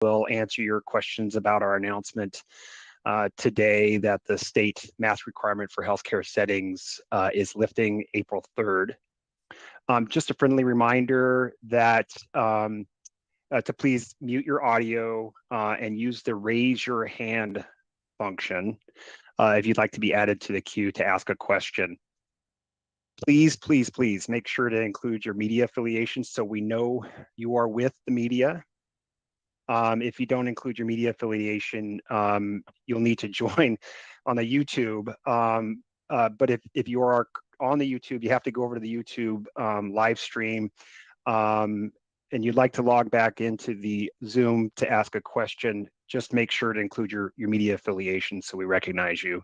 will answer your questions about our announcement today that the state mask requirement for healthcare settings is lifting April 3rd. Just a friendly reminder that to please mute your audio and use the raise your hand function if you'd like to be added to the queue to ask a question. Please, please, please make sure to include your media affiliation so we know you are with the media. If you don't include your media affiliation, you'll need to join on the YouTube. But if you are on the YouTube, you have to go over to the YouTube live stream and you'd like to log back into the Zoom to ask a question, just make sure to include your media affiliation so we recognize you.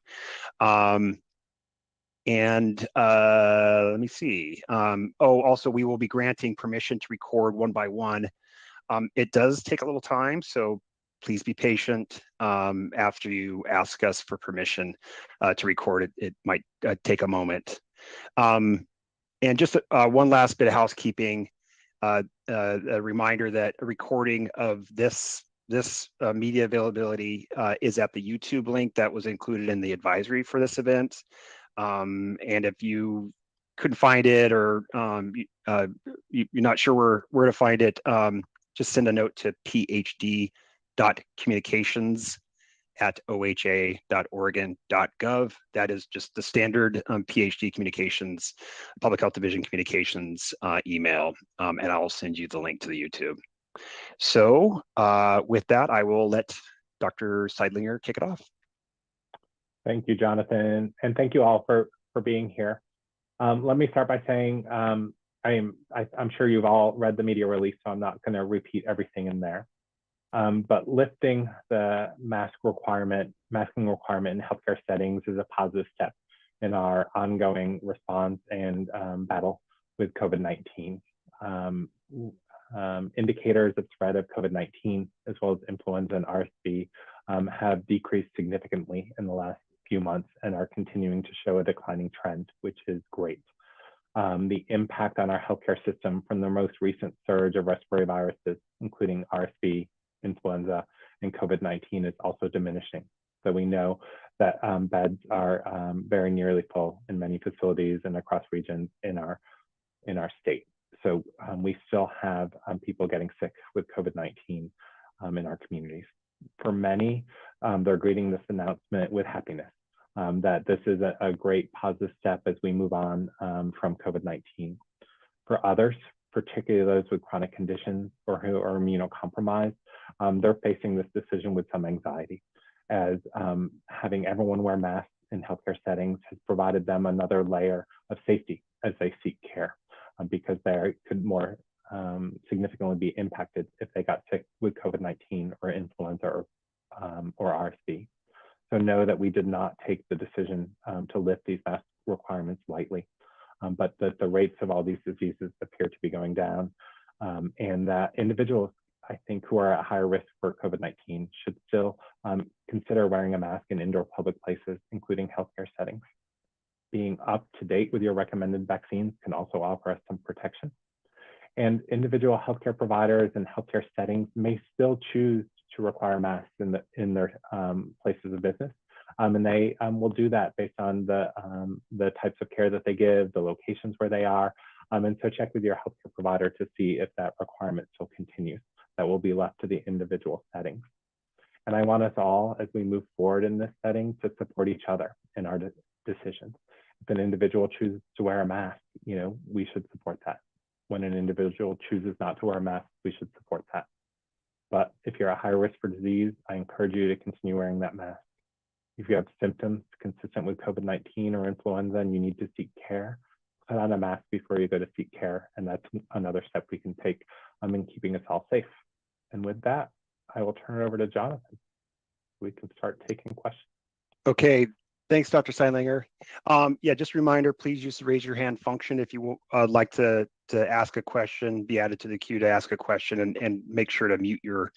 Let me see. Also, we will be granting permission to record one by one. It does take a little time, so please be patient. After you ask us for permission to record it, it might take a moment. And just one last bit of housekeeping, a reminder that a recording of this media availability is at the YouTube link that was included in the advisory for this event. And if you couldn't find it or you're not sure where to find it, just send a note to phd.communications@oha.oregon.gov. That is just the standard PhD communications, public health division communications email, and I'll send you the link to the YouTube. So with that, I will let Dr. Seidlinger kick it off. Thank you, Jonathan, and thank you all for being here. Let me start by saying I'm sure you've all read the media release, so I'm not going to repeat everything in there. But lifting the masking requirement in healthcare settings is a positive step in our ongoing response and battle with COVID-19. Indicators of spread of COVID-19, as well as influenza and RSV, have decreased significantly in the last few months and are continuing to show a declining trend, which is great. The impact on our healthcare system from the most recent surge of respiratory viruses, including RSV, influenza, and COVID-19 is also diminishing. So we know that beds are very nearly full in many facilities and across regions in our state. So we still have people getting sick with COVID-19 in our communities. For many, they're greeting this announcement with happiness, that this is a great positive step as we move on from COVID-19. For others, particularly those with chronic conditions or who are immunocompromised, they're facing this decision with some anxiety, as having everyone wear masks in healthcare settings has provided them another layer of safety as they seek care, because they could more significantly be impacted if they got sick with COVID-19 or influenza or RSV. So know that we did not take the decision to lift these mask requirements lightly, but that the rates of all these diseases appear to be going down, and that individuals, I think, who are at higher risk for COVID-19 should still consider wearing a mask in indoor public places, including healthcare settings. Being up to date with your recommended vaccines can also offer us some protection. And individual healthcare providers and healthcare settings may still choose to require masks in their places of business. And they will do that based on the types of care that they give, the locations where they are. And so check with your healthcare provider to see if that requirement still continues. That will be left to the individual settings. And I want us all, as we move forward in this setting, to support each other in our decisions. If an individual chooses to wear a mask, we should support that. When an individual chooses not to wear a mask, we should support that. But if you're at high risk for disease, I encourage you to continue wearing that mask. If you have symptoms consistent with COVID-19 or influenza and you need to seek care, put on a mask before you go to seek care. And that's another step we can take in keeping us all safe. And with that, I will turn it over to Jonathan. We can start taking questions. Okay. Thanks, Dr. Seidlinger. Yeah, just a reminder, please use the raise your hand function if you like to ask a question, be added to the queue to ask a question, and make sure to mute your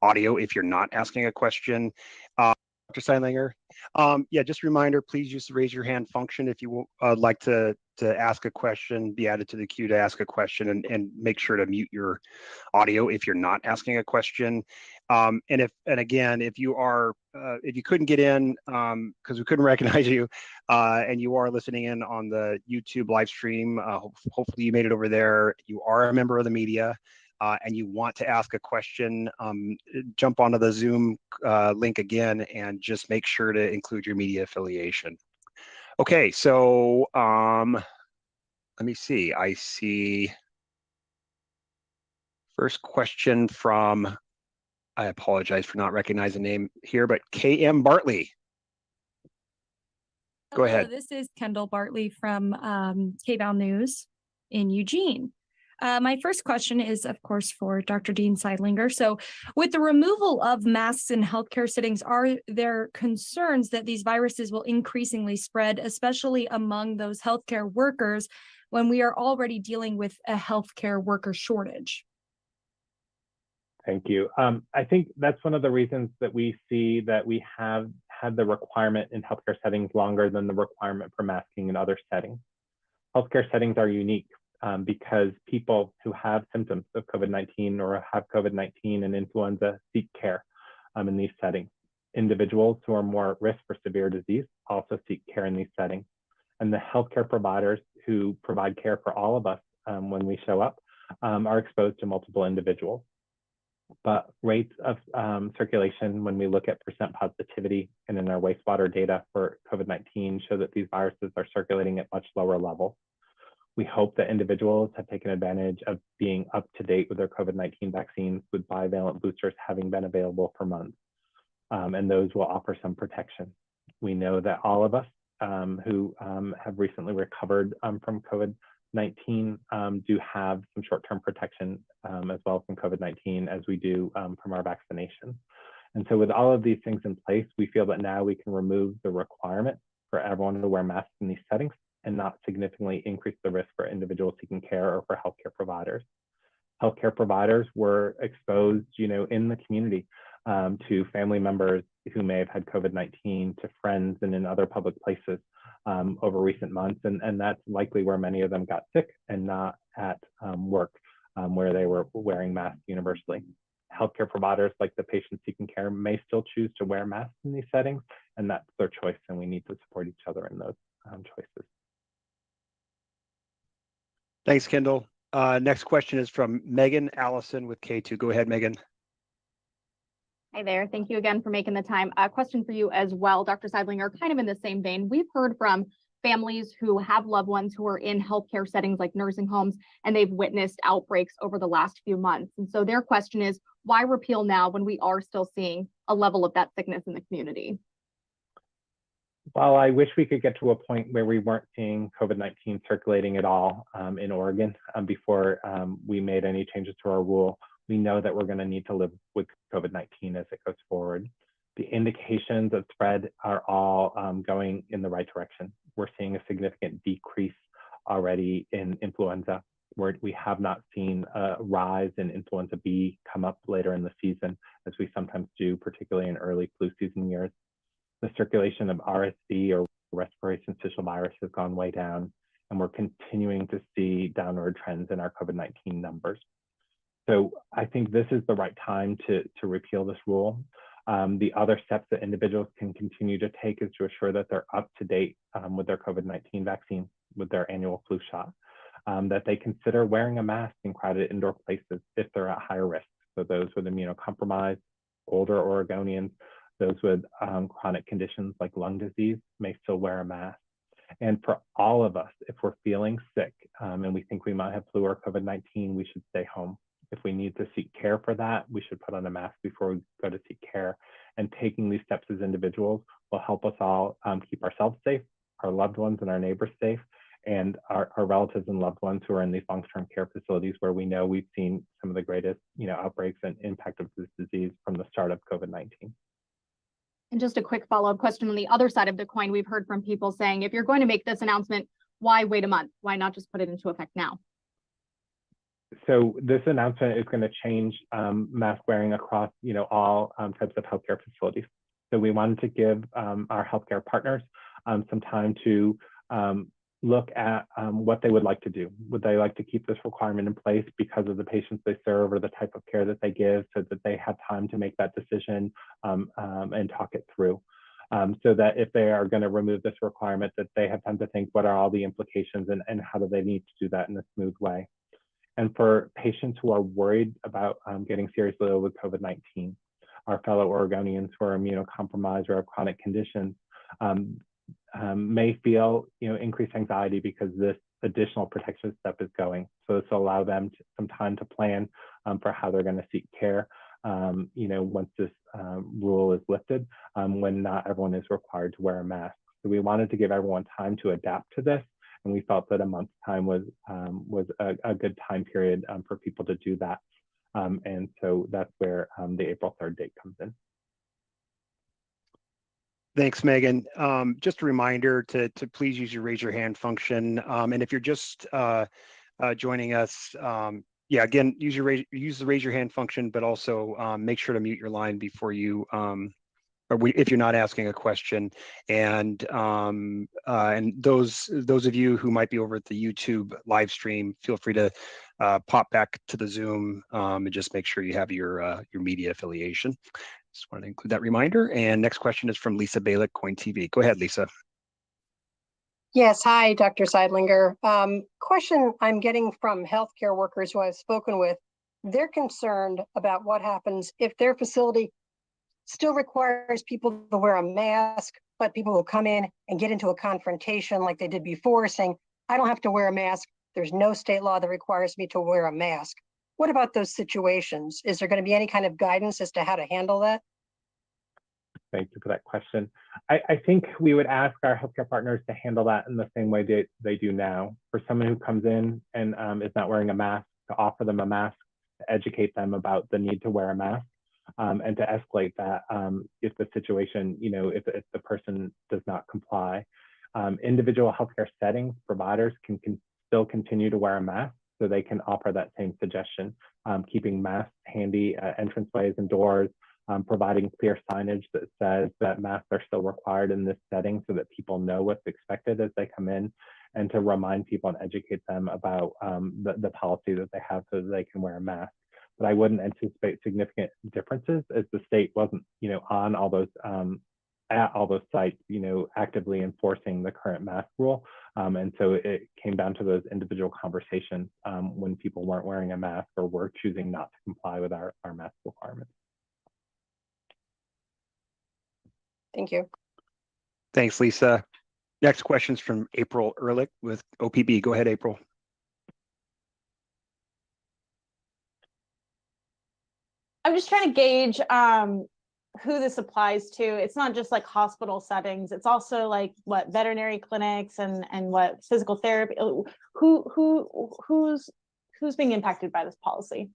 audio if you're not asking a question. Seidlinger. Yeah, just a reminder, please use the raise your hand function if you would like to ask a question, be added to the queue to ask a question, and make sure to mute your audio if you're not asking a question. And again, if you couldn't get in because we couldn't recognize you, and you are listening in on the YouTube live stream, hopefully you made it over there. You are a member of the media. And you want to ask a question, jump onto the Zoom link again and just make sure to include your media affiliation. Okay, so let me see. I see first question from, I apologize for not recognizing the name here, but KM Bartley. Go ahead. This is Kendall Bartley from KVAL News in Eugene. My first question is, of course, for Dr. Dean Seidlinger. So with the removal of masks in healthcare settings, are there concerns that these viruses will increasingly spread, especially among those healthcare workers, when we are already dealing with a healthcare worker shortage? Thank you. I think that's one of the reasons that we see that we have had the requirement in healthcare settings longer than the requirement for masking in other settings. Healthcare settings are unique because people who have symptoms of COVID-19 or have COVID-19 and influenza seek care in these settings. Individuals who are more at risk for severe disease also seek care in these settings. And the healthcare providers who provide care for all of us when we show up are exposed to multiple individuals. But rates of circulation, when we look at percent positivity and in our wastewater data for COVID-19, show that these viruses are circulating at much lower levels. We hope that individuals have taken advantage of being up to date with their COVID-19 vaccines, with bivalent boosters having been available for months, and those will offer some protection. We know that all of us who have recently recovered from COVID-19 do have some short-term protection as well from COVID-19 as we do from our vaccination. And so with all of these things in place, we feel that now we can remove the requirement for everyone to wear masks in these settings and not significantly increase the risk for individuals seeking care or for healthcare providers. Healthcare providers were exposed, in the community to family members who may have had COVID-19, to friends and in other public places over recent months. And that's likely where many of them got sick and not at work where they were wearing masks universally. Healthcare providers, like the patient seeking care, may still choose to wear masks in these settings, and that's their choice, and we need to support each other in those choices. Thanks, Kendall. Next question is from Megan Allison with K2. Go ahead, Megan. Hi there. Thank you again for making the time. A question for you as well, Dr. Seidlinger, kind of in the same vein. We've heard from families who have loved ones who are in healthcare settings like nursing homes, and they've witnessed outbreaks over the last few months. And so their question is, why repeal now when we are still seeing a level of that sickness in the community? Well, I wish we could get to a point where we weren't seeing COVID-19 circulating at all in Oregon before we made any changes to our rule. We know that we're going to need to live with COVID-19 as it goes forward. The indications of spread are all going in the right direction. We're seeing a significant decrease already in influenza, where we have not seen a rise in influenza B come up later in the season, as we sometimes do, particularly in early flu season years. The circulation of RSV, or respiratory syncytial virus, has gone way down, and we're continuing to see downward trends in our COVID-19 numbers. So I think this is the right time to repeal this rule. The other steps that individuals can continue to take is to assure that they're up to date with their COVID-19 vaccine, with their annual flu shot, that they consider wearing a mask in crowded indoor places if they're at higher risk. So those with immunocompromised, older Oregonians, those with chronic conditions like lung disease may still wear a mask. And for all of us, if we're feeling sick and we think we might have flu or COVID-19, we should stay home. If we need to seek care for that, we should put on a mask before we go to seek care. And taking these steps as individuals will help us all keep ourselves safe, our loved ones and our neighbors safe, and our relatives and loved ones who are in these long-term care facilities where we know we've seen some of the greatest outbreaks and impact of this disease from the start of COVID-19. And just a quick follow-up question on the other side of the coin, we've heard from people saying, if you're going to make this announcement, why wait a month? Why not just put it into effect now? So this announcement is going to change mask wearing across all types of healthcare facilities. So we wanted to give our healthcare partners some time to look at what they would like to do. Would they like to keep this requirement in place because of the patients they serve or the type of care that they give, so that they have time to make that decision and talk it through? So that if they are going to remove this requirement, that they have time to think, what are all the implications and how do they need to do that in a smooth way? And for patients who are worried about getting seriously ill with COVID-19, our fellow Oregonians who are immunocompromised or have chronic conditions may feel increased anxiety because this additional protection step is going. So this will allow them some time to plan for how they're going to seek care once this rule is lifted, when not everyone is required to wear a mask. So we wanted to give everyone time to adapt to this, and we felt that a month's time was a good time period for people to do that. And so that's where the April 3rd date comes in. Thanks, Megan. Just a reminder to please use your raise your hand function. And if you're just joining us, yeah, again, use the raise your hand function, but also make sure to mute your line before you, if you're not asking a question. And those of you who might be over at the YouTube live stream, feel free to pop back to the Zoom and just make sure you have your media affiliation. Just wanted to include that reminder. And next question is from Lisa Balick, Coin TV. Go ahead, Lisa. Yes, hi, Dr. Seidlinger. Question I'm getting from healthcare workers who I've spoken with. They're concerned about what happens if their facility still requires people to wear a mask, but people will come in and get into a confrontation like they did before, saying, I don't have to wear a mask. There's no state law that requires me to wear a mask. What about those situations? Is there going to be any kind of guidance as to how to handle that? Thank you for that question. I think we would ask our healthcare partners to handle that in the same way they do now. For someone who comes in and is not wearing a mask, to offer them a mask, to educate them about the need to wear a mask, and to escalate that if the situation, if the person does not comply. Individual healthcare settings, providers can still continue to wear a mask, so they can offer that same suggestion, keeping masks handy at entranceways and doors, providing clear signage that says that masks are still required in this setting so that people know what's expected as they come in, and to remind people and educate them about the policy that they have so that they can wear a mask. But I wouldn't anticipate significant differences, as the state wasn't, on all those at all those sites, actively enforcing the current mask rule. And so it came down to those individual conversations when people weren't wearing a mask or were choosing not to comply with our mask requirements. Thank you. Thanks, Lisa. Next question is from April Ehrlich with OPB. Go ahead, April. I'm just trying to gauge who this applies to. It's not just like hospital settings. It's also like what veterinary clinics and what physical therapy. Who's being impacted by this policy?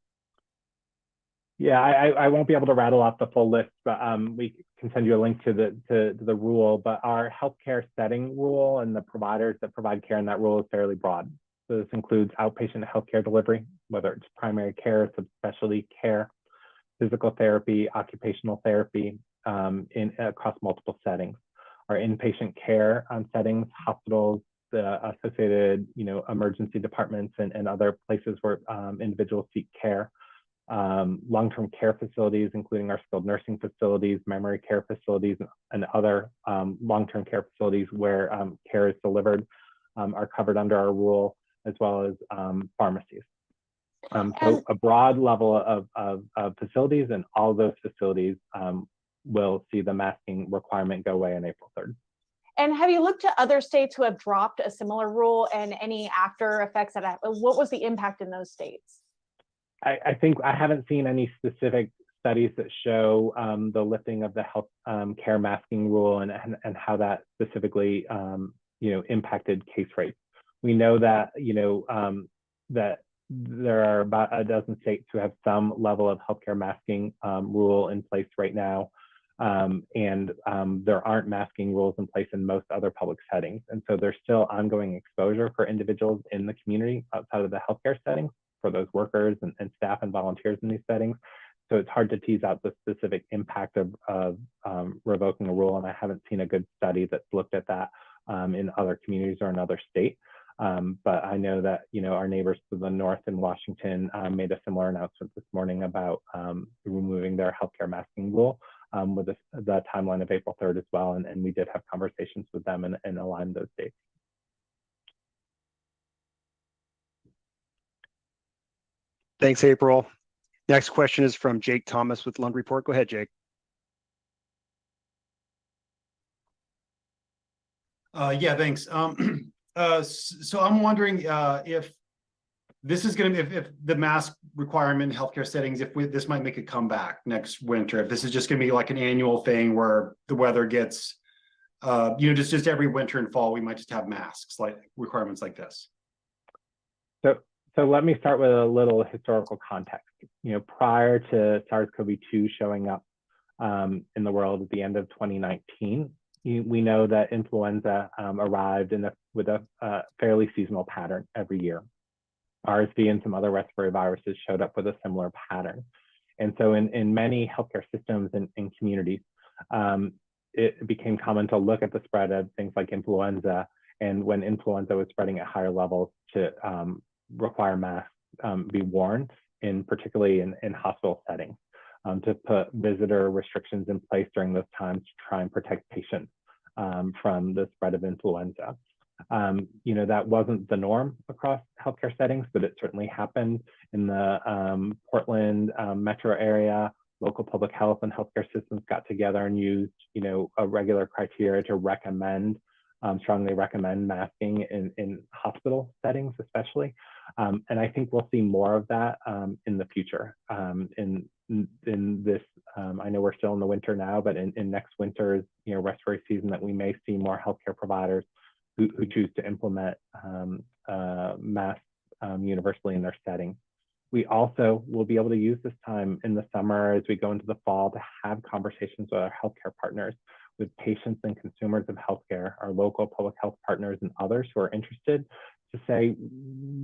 Yeah, I won't be able to rattle off the full list, but we can send you a link to the rule. But our healthcare setting rule and the providers that provide care in that rule is fairly broad. So this includes outpatient healthcare delivery, whether it's primary care, subspecialty care, physical therapy, occupational therapy, across multiple settings. Our inpatient care settings, hospitals, the associated emergency departments and other places where individuals seek care. Long-term care facilities, including our skilled nursing facilities, memory care facilities, and other long-term care facilities where care is delivered are covered under our rule, as well as pharmacies. So a broad level of facilities, and all those facilities will see the masking requirement go away on April 3rd. And have you looked at other states who have dropped a similar rule and any after effects that what was the impact in those states? I think I haven't seen any specific studies that show the lifting of the health care masking rule and how that specifically impacted case rates. We know that that there are about a dozen states who have some level of healthcare masking rule in place right now, and there aren't masking rules in place in most other public settings. And so there's still ongoing exposure for individuals in the community outside of the healthcare settings, for those workers and staff and volunteers in these settings, So it's hard to tease out the specific impact of revoking a rule, and I haven't seen a good study that's looked at that in other communities or in other states. But I know that our neighbors to the north in Washington made a similar announcement this morning about removing their healthcare masking rule with the timeline of April 3rd as well, and we did have conversations with them and aligned those dates. Thanks, April. Next question is from Jake Thomas with Lund Report. Go ahead, Jake. Yeah, thanks. So I'm wondering if this is going to be, if the mask requirement in healthcare settings, this might make a comeback next winter, if this is just going to be like an annual thing where the weather gets, just every winter and fall, we might just have masks, like requirements like this. So let me start with a little historical context. Prior to SARS-CoV-2 showing up in the world at the end of 2019, we know that influenza arrived with a fairly seasonal pattern every year. RSV and some other respiratory viruses showed up with a similar pattern. And so in many healthcare systems and communities, it became common to look at the spread of things like influenza, and when influenza was spreading at higher levels, to require masks be worn, particularly in hospital settings, to put visitor restrictions in place during those times to try and protect patients from the spread of influenza. That wasn't the norm across healthcare settings, but it certainly happened in the Portland metro area. Local public health and healthcare systems got together and used, a regular criteria to strongly recommend masking in hospital settings, especially. And I think we'll see more of that in the future. In this, I know we're still in the winter now, but in next winter's respiratory season, that we may see more healthcare providers who choose to implement masks universally in their setting. We also will be able to use this time in the summer as we go into the fall to have conversations with our healthcare partners, with patients and consumers of healthcare, our local public health partners and others who are interested, to say,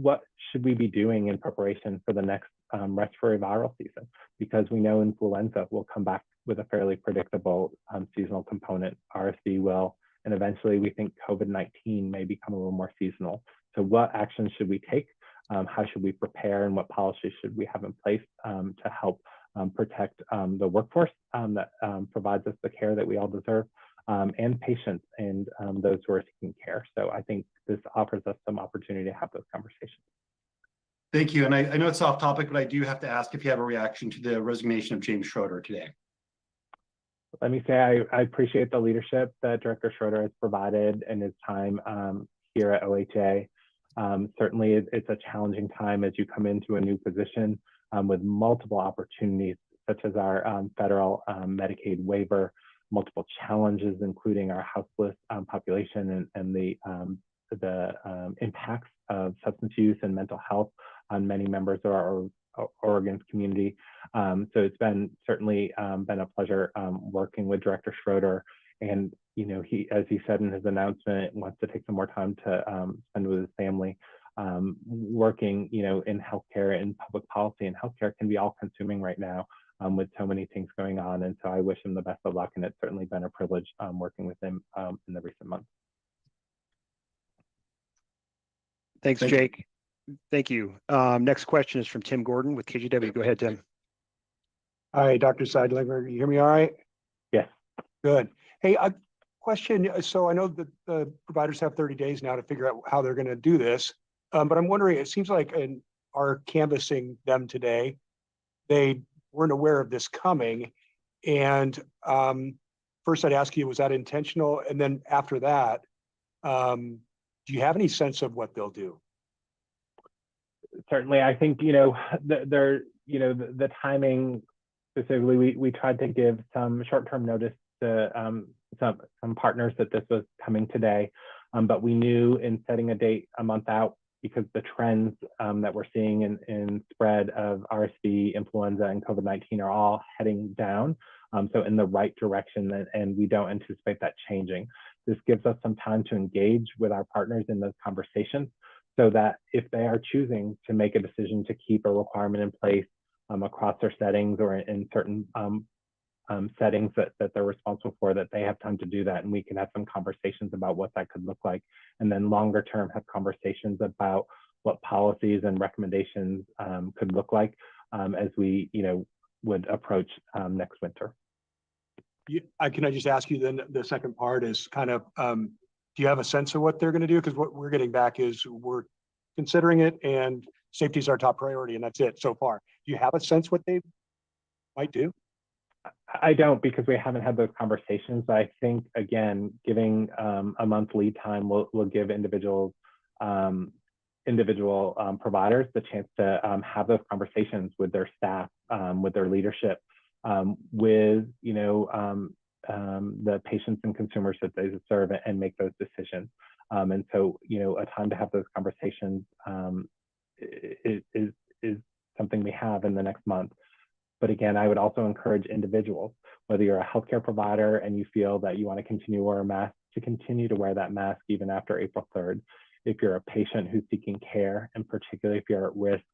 what should we be doing in preparation for the next respiratory viral season? Because we know influenza will come back with a fairly predictable seasonal component, RSV will, and eventually we think COVID-19 may become a little more seasonal. So what actions should we take? How should we prepare, and what policies should we have in place to help protect the workforce that provides us the care that we all deserve, and patients and those who are seeking care. So I think this offers us some opportunity to have those conversations. Thank you. And I know it's off topic, but I do have to ask if you have a reaction to the resignation of James Schroeder today. Let me say I appreciate the leadership that Director Schroeder has provided in his time here at OHA. Certainly it's a challenging time as you come into a new position with multiple opportunities, such as our federal Medicaid waiver, multiple challenges, including our houseless population and the impacts of substance use and mental health on many members of our Oregon's community. So it's been certainly been a pleasure working with Director Schroeder. And he, as he said in his announcement, wants to take some more time to spend with his family. Working, in healthcare and public policy, and healthcare can be all-consuming right now with so many things going on. And so I wish him the best of luck, and it's certainly been a privilege working with him in the recent months. Thanks, Jake. Thank you. Next question is from Tim Gordon with KGW. Go ahead, Tim. Hi, Dr. Seidlinger. You hear me all right? Yes. Good. Hey, a question. So I know that the providers have 30 days now to figure out how they're going to do this. But I'm wondering, it seems like in our canvassing them today, they weren't aware of this coming. And first I'd ask you, was that intentional? And then after that, do you have any sense of what they'll do? Certainly, I think, the timing specifically, we tried to give some short-term notice to some partners that this was coming today. But we knew in setting a date a month out, because the trends that we're seeing in spread of RSV, influenza, and COVID-19 are all heading down, so in the right direction, and we don't anticipate that changing. This gives us some time to engage with our partners in those conversations, so that if they are choosing to make a decision to keep a requirement in place across their settings or in certain settings that they're responsible for, that they have time to do that, and we can have some conversations about what that could look like, and then longer term have conversations about what policies and recommendations could look like as we would approach next winter. Can I just ask you then, the second part is kind of, do you have a sense of what they're going to do? Because what we're getting back is we're considering it and safety is our top priority, and that's it so far. Do you have a sense what they might do? I don't, because we haven't had those conversations. I think, again, giving a month lead time will give individual providers the chance to have those conversations with their staff, with their leadership, with the patients and consumers that they serve, and make those decisions. And so, a time to have those conversations is something we have in the next month. But again, I would also encourage individuals, whether you're a healthcare provider and you feel that you want to continue to wear a mask, to continue to wear that mask even after April 3rd. If you're a patient who's seeking care, and particularly if you're at risk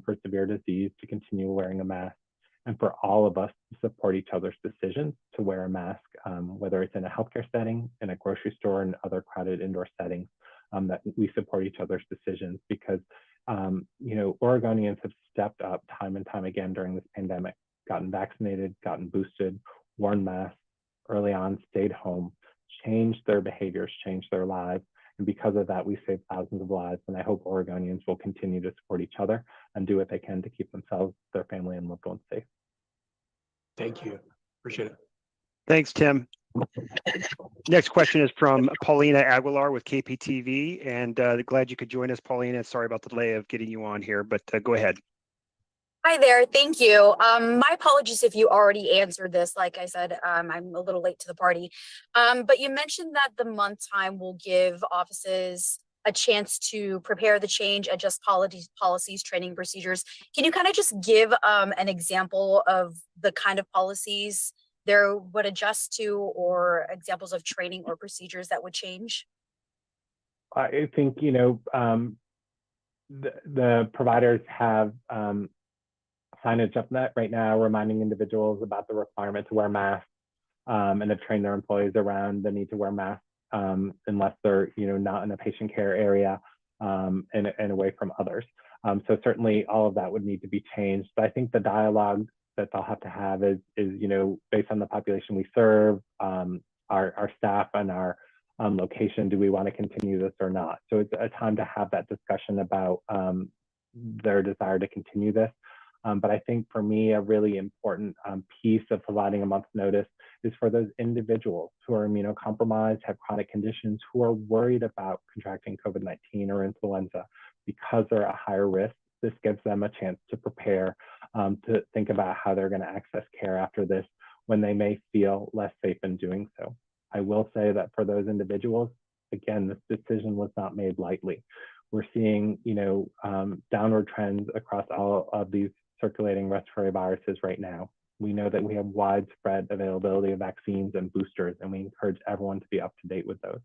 for severe disease, to continue wearing a mask. And for all of us to support each other's decisions to wear a mask, whether it's in a healthcare setting, in a grocery store, and other crowded indoor settings, that we support each other's decisions, because Oregonians have stepped up time and time again during this pandemic, gotten vaccinated, gotten boosted, worn masks early on, stayed home, changed their behaviors, changed their lives. And because of that, we saved thousands of lives. And I hope Oregonians will continue to support each other and do what they can to keep themselves, their family, and loved ones safe. Thank you. Appreciate it. Thanks, Tim. Next question is from Paulina Aguilar with KPTV, and glad you could join us, Paulina. Sorry about the delay of getting you on here, but go ahead. Hi there, thank you. My apologies if you already answered this. Like I said, I'm a little late to the party. But you mentioned that the month time will give offices a chance to prepare the change, adjust policies, training procedures. Can you kind of just give an example of the kind of policies there would adjust to, or examples of training or procedures that would change? I think, the providers have signage up net right now reminding individuals about the requirement to wear masks, and have trained their employees around the need to wear masks unless they're not in a patient care area and away from others. So certainly all of that would need to be changed. But I think the dialogue that they'll have to have is based on the population we serve, our staff, and our location, do we want to continue this or not? So it's a time to have that discussion about their desire to continue this. But I think for me, a really important piece of providing a month's notice is for those individuals who are immunocompromised, have chronic conditions, who are worried about contracting COVID-19 or influenza because they're at higher risk. This gives them a chance to prepare, to think about how they're going to access care after this, when they may feel less safe in doing so. I will say that for those individuals, again, this decision was not made lightly. We're seeing, downward trends across all of these circulating respiratory viruses right now. We know that we have widespread availability of vaccines and boosters, and we encourage everyone to be up to date with those.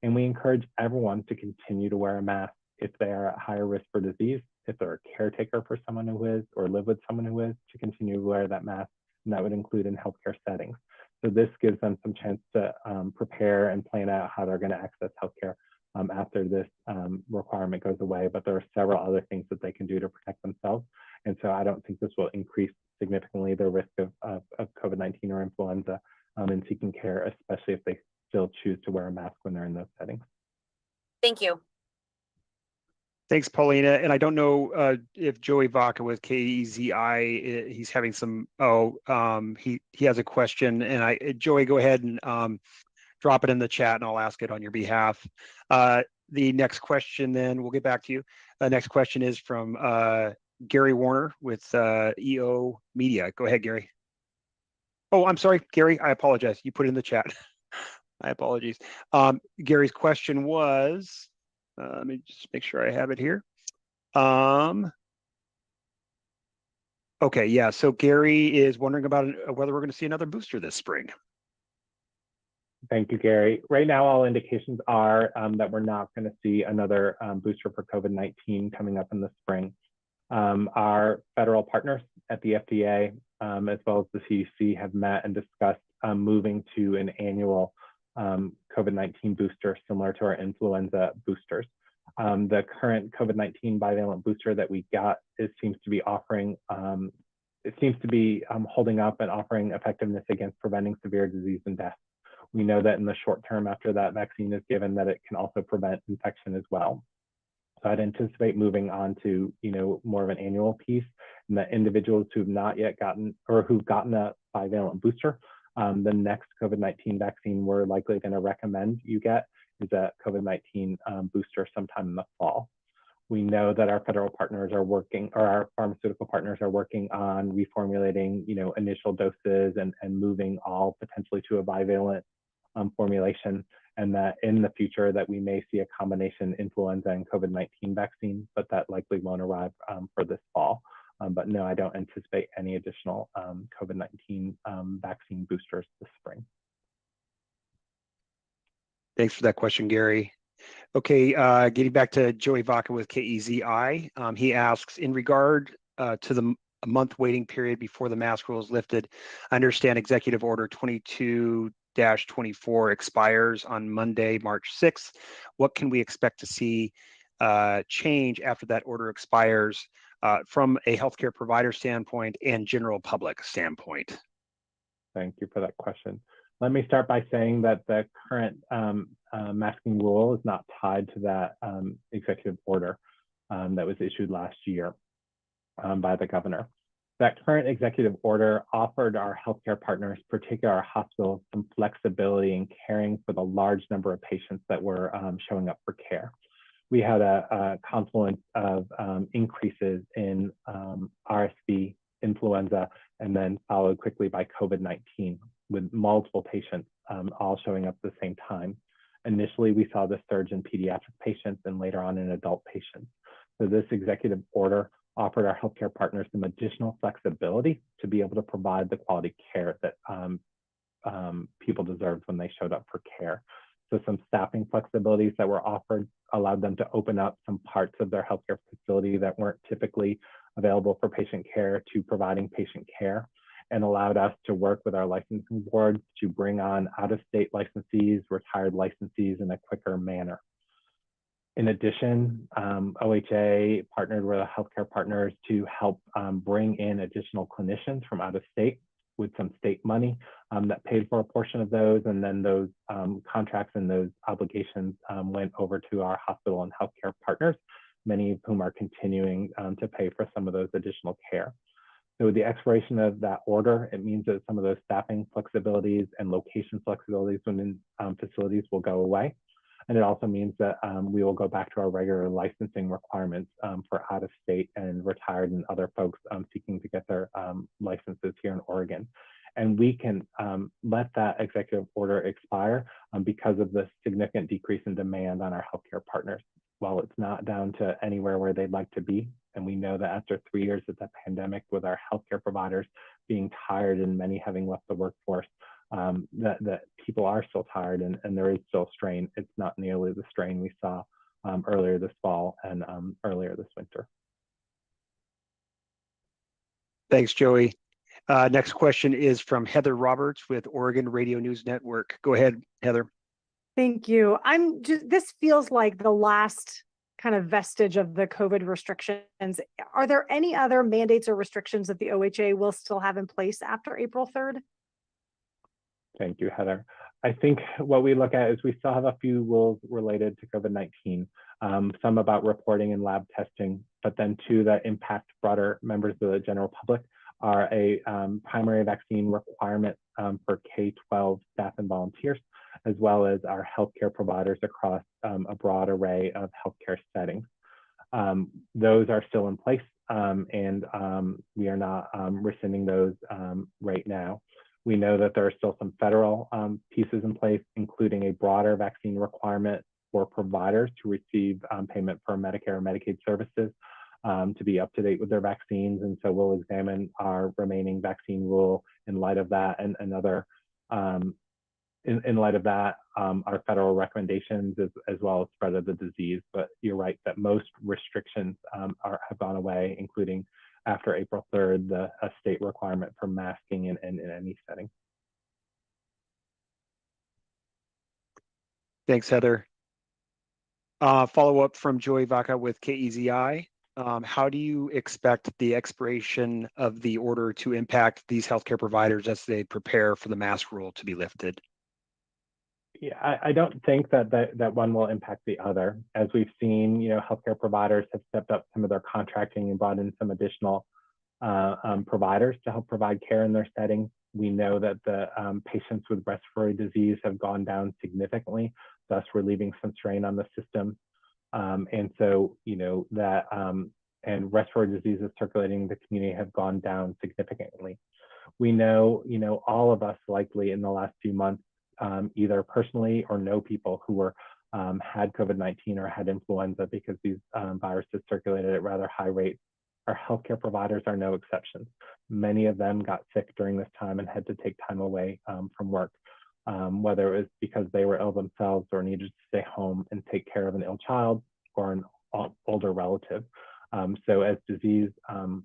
And we encourage everyone to continue to wear a mask if they are at higher risk for disease, if they're a caretaker for someone who is, or live with someone who is, to continue to wear that mask, and that would include in healthcare settings. So this gives them some chance to prepare and plan out how they're going to access healthcare after this requirement goes away. But there are several other things that they can do to protect themselves. And so I don't think this will increase significantly their risk of COVID-19 or influenza in seeking care, especially if they still choose to wear a mask when they're in those settings. Thank you. Thanks, Paulina. And I don't know if Joey Vaca with KEZI, he's having some, he has a question. And Joey, go ahead and drop it in the chat and I'll ask it on your behalf. The next question, then we'll get back to you. The next question is from Gary Warner with EO Media. Go ahead, Gary. Oh, I'm sorry, Gary, I apologize. You put it in the chat. My apologies. Gary's question was, let me just make sure I have it here. Okay, yeah, so Gary is wondering about whether we're going to see another booster this spring. Thank you, Gary. Right now, all indications are that we're not going to see another booster for COVID-19 coming up in the spring. Our federal partners at the FDA, as well as the CDC, have met and discussed moving to an annual COVID-19 booster similar to our influenza boosters. The current COVID-19 bivalent booster that we got seems to be offering, holding up and offering effectiveness against preventing severe disease and death. We know that in the short term after that vaccine is given that it can also prevent infection as well. So I'd anticipate moving on to, more of an annual piece, and that individuals who've not yet gotten or who've gotten a bivalent booster, the next COVID-19 vaccine we're likely going to recommend you get is a COVID-19 booster sometime in the fall. We know that our federal partners are working, or our pharmaceutical partners are working on reformulating, initial doses and moving all potentially to a bivalent formulation, and that in the future that we may see a combination influenza and COVID-19 vaccine, but that likely won't arrive for this fall. But no, I don't anticipate any additional COVID-19 vaccine boosters this spring. Thanks for that question, Gary. Okay, getting back to Joey Vaca with KEZI. He asks, in regard to the month waiting period before the mask rule is lifted, I understand Executive Order 22-24 expires on Monday, March 6th. What can we expect to see change after that order expires from a healthcare provider standpoint and general public standpoint? Thank you for that question. Let me start by saying that the current masking rule is not tied to that executive order that was issued last year by the governor. That current executive order offered our healthcare partners, particularly our hospitals, some flexibility in caring for the large number of patients that were showing up for care. We had a confluence of increases in RSV, influenza, and then followed quickly by COVID-19, with multiple patients all showing up at the same time. Initially, we saw the surge in pediatric patients and later on in adult patients. So this executive order offered our healthcare partners some additional flexibility to be able to provide the quality care that people deserved when they showed up for care. So some staffing flexibilities that were offered allowed them to open up some parts of their healthcare facility that weren't typically available for patient care to providing patient care, and allowed us to work with our licensing boards to bring on out-of-state licensees, retired licensees in a quicker manner. In addition, OHA partnered with our healthcare partners to help bring in additional clinicians from out of state with some state money that paid for a portion of those, and then those contracts and those obligations went over to our hospital and healthcare partners, many of whom are continuing to pay for some of those additional care. So with the expiration of that order, it means that some of those staffing flexibilities and location flexibilities within facilities will go away. And it also means that we will go back to our regular licensing requirements for out-of-state and retired and other folks seeking to get their licenses here in Oregon. And we can let that executive order expire because of the significant decrease in demand on our healthcare partners. While it's not down to anywhere where they'd like to be, and we know that after 3 years of the pandemic, with our healthcare providers being tired and many having left the workforce, that people are still tired and there is still strain. It's not nearly the strain we saw earlier this fall and earlier this winter. Thanks, Joey. Next question is from Heather Roberts with Oregon Radio News Network. Go ahead, Heather. Thank you. This feels like the last kind of vestige of the COVID restrictions. Are there any other mandates or restrictions that the OHA will still have in place after April 3rd? Thank you, Heather. I think what we look at is we still have a few rules related to COVID-19, some about reporting and lab testing, but then two that impact broader members of the general public are a primary vaccine requirement for K-12 staff and volunteers, as well as our healthcare providers across a broad array of healthcare settings. Those are still in place, and we are not rescinding those right now. We know that there are still some federal pieces in place, including a broader vaccine requirement for providers to receive payment for Medicare and Medicaid services to be up to date with their vaccines. And so we'll examine our remaining vaccine rule in light of that and another in light of that, our federal recommendations as well as spread of the disease. But you're right that most restrictions have gone away, including after April 3rd, a state requirement for masking in any setting. Thanks, Heather. Follow up from Joey Vaca with KEZI. How do you expect the expiration of the order to impact these healthcare providers as they prepare for the mask rule to be lifted? Yeah, I don't think that one will impact the other. As we've seen, healthcare providers have stepped up some of their contracting and brought in some additional providers to help provide care in their setting. We know that the patients with respiratory disease have gone down significantly, thus relieving some strain on the system. And so, and respiratory diseases circulating in the community have gone down significantly. We know, all of us likely in the last few months, either personally or know people who were had COVID-19 or had influenza because these viruses circulated at rather high rates. Our healthcare providers are no exception. Many of them got sick during this time and had to take time away from work, whether it was because they were ill themselves or needed to stay home and take care of an ill child or an older relative. So as disease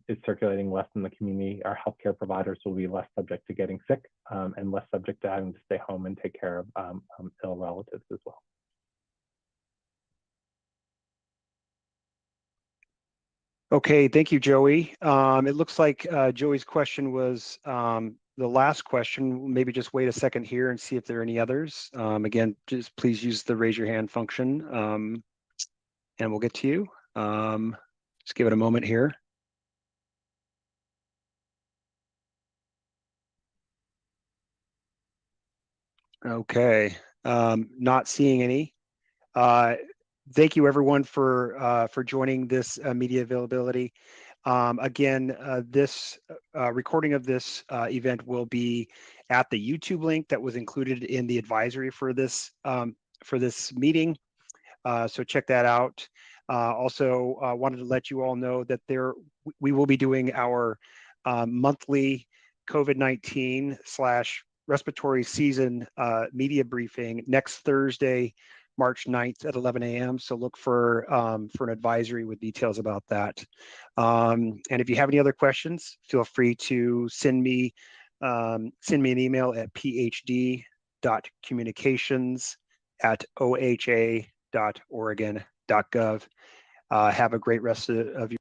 is circulating less in the community, our healthcare providers will be less subject to getting sick and less subject to having to stay home and take care of ill relatives as well. Okay, thank you, Joey. It looks like Joey's question was the last question. Maybe just wait a second here and see if there are any others. Again, just please use the raise your hand function and we'll get to you. Just give it a moment here. Okay, not seeing any. Thank you everyone for joining this media availability. Again, this recording of this event will be at the YouTube link that was included in the advisory for this meeting. So check that out. Also wanted to let you all know that we will be doing our monthly COVID-19 / respiratory season media briefing next Thursday, March 9th at 11 a.m. So look for an advisory with details about that. And if you have any other questions, feel free to send me an email at phd.communications@oha.oregon.gov. Have a great rest of your